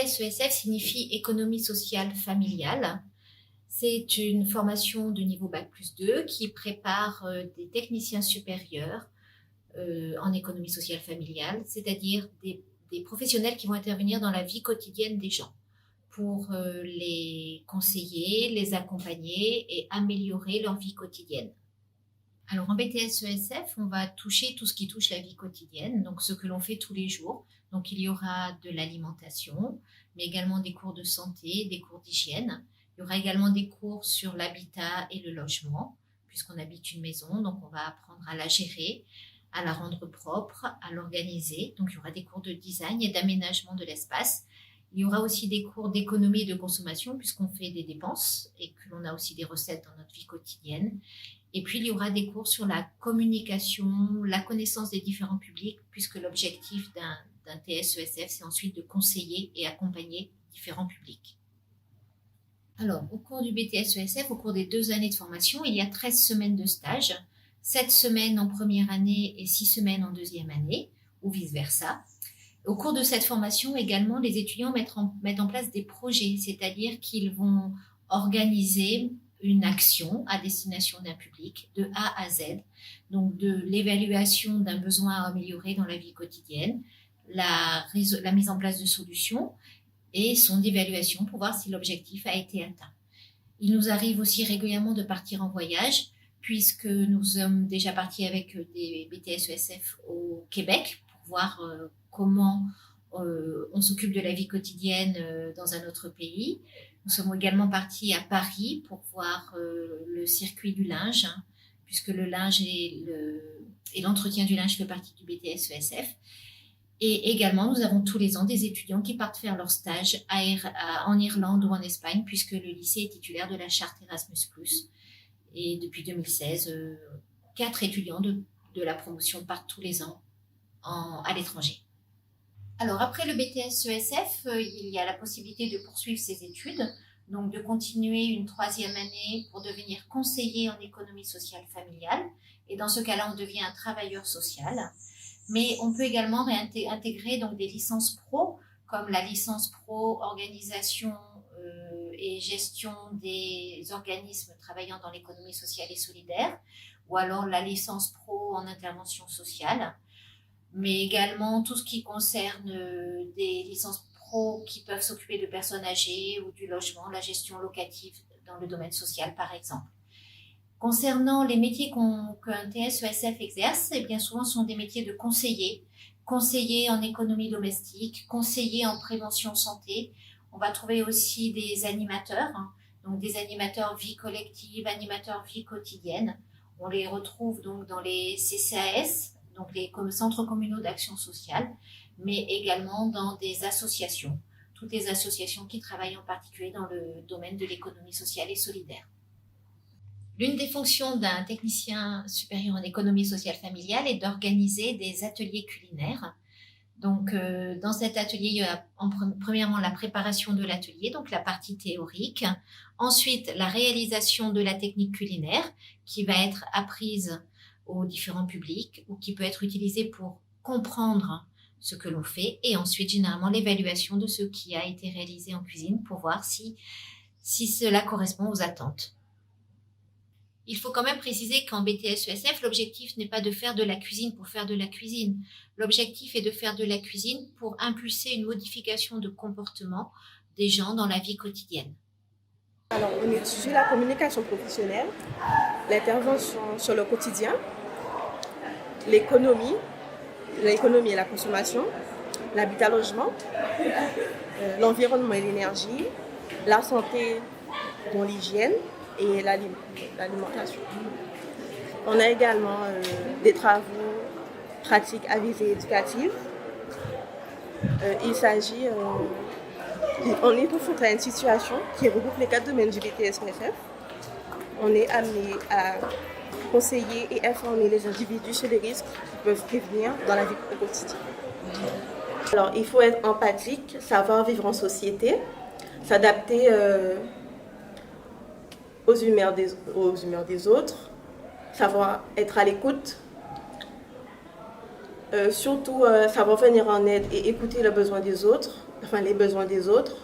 BTS-ESF signifie économie sociale familiale. C'est une formation de niveau Bac+2 qui prépare des techniciens supérieurs en économie sociale familiale, c'est-à-dire des professionnels qui vont intervenir dans la vie quotidienne des gens pour les conseiller, les accompagner et améliorer leur vie quotidienne. Alors en BTS-ESF, on va toucher tout ce qui touche la vie quotidienne, donc ce que l'on fait tous les jours. Donc il y aura de l'alimentation, mais également des cours de santé, des cours d'hygiène. Il y aura également des cours sur l'habitat et le logement, puisqu'on habite une maison, donc on va apprendre à la gérer, à la rendre propre, à l'organiser. Donc il y aura des cours de design et d'aménagement de l'espace. Il y aura aussi des cours d'économie et de consommation, puisqu'on fait des dépenses et que l'on a aussi des recettes dans notre vie quotidienne. Et puis, il y aura des cours sur la communication, la connaissance des différents publics, puisque l'objectif d'un TS-ESF, c'est ensuite de conseiller et accompagner différents publics. Alors, au cours du BTS-ESF, au cours des 2 années de formation, il y a 13 semaines de stage, 7 semaines en première année et 6 semaines en deuxième année, ou vice-versa. Au cours de cette formation, également, les étudiants mettent en place des projets, c'est-à-dire qu'ils vont organiser une action à destination d'un public de A à Z, donc de l'évaluation d'un besoin à améliorer dans la vie quotidienne, la mise en place de solutions et son évaluation pour voir si l'objectif a été atteint. Il nous arrive aussi régulièrement de partir en voyage, puisque nous sommes déjà partis avec des BTS-ESF au Québec pour voir comment on s'occupe de la vie quotidienne dans un autre pays. Nous sommes également partis à Paris pour voir le circuit du linge, puisque le linge et l'entretien du linge fait partie du BTS-ESF. Et également, nous avons tous les ans des étudiants qui partent faire leur stage en Irlande ou en Espagne, puisque le lycée est titulaire de la charte Erasmus+. Et depuis 2016, 4 étudiants de la promotion partent tous les ans à l'étranger. Alors, après le BTS-ESF, il y a la possibilité de poursuivre ses études, donc de continuer une 3e année pour devenir conseiller en économie sociale familiale. Et dans ce cas-là, on devient un travailleur social. Mais on peut également intégrer donc des licences pro, comme la licence pro organisation et gestion des organismes travaillant dans l'économie sociale et solidaire, ou alors la licence pro en intervention sociale, mais également tout ce qui concerne des licences pro qui peuvent s'occuper de personnes âgées ou du logement, la gestion locative dans le domaine social par exemple. Concernant les métiers qu'un TS-ESF exerce, eh bien souvent ce sont des métiers de conseiller en économie domestique, conseiller en prévention santé. On va trouver aussi des animateurs, donc des animateurs vie collective, animateurs vie quotidienne. On les retrouve donc dans les CCAS, donc les centres communaux d'action sociale, mais également dans des associations, toutes les associations qui travaillent en particulier dans le domaine de l'économie sociale et solidaire. L'une des fonctions d'un technicien supérieur en économie sociale familiale est d'organiser des ateliers culinaires. Donc, dans cet atelier, il y a premièrement la préparation de l'atelier, donc la partie théorique. Ensuite, la réalisation de la technique culinaire qui va être apprise aux différents publics ou qui peut être utilisée pour comprendre ce que l'on fait. Et ensuite, généralement, l'évaluation de ce qui a été réalisé en cuisine pour voir si cela correspond aux attentes. Il faut quand même préciser qu'en BTS-ESF, l'objectif n'est pas de faire de la cuisine pour faire de la cuisine. L'objectif est de faire de la cuisine pour impulser une modification de comportement des gens dans la vie quotidienne. Alors, on étudie la communication professionnelle, l'intervention sur le quotidien, l'économie et la consommation, l'habitat-logement, l'environnement et l'énergie, la santé dont l'hygiène et l'alimentation. On a également des travaux pratiques à visée éducative. Il s'agit, on est confronté à une situation qui regroupe les 4 domaines du BTS-ESF. On est amené à conseiller et informer les individus sur les risques qui peuvent prévenir dans la vie au quotidien. Alors, il faut être empathique, savoir vivre en société, s'adapter aux humeurs des autres, savoir être à l'écoute, Surtout savoir venir en aide et écouter les besoins des autres, enfin les besoins des autres.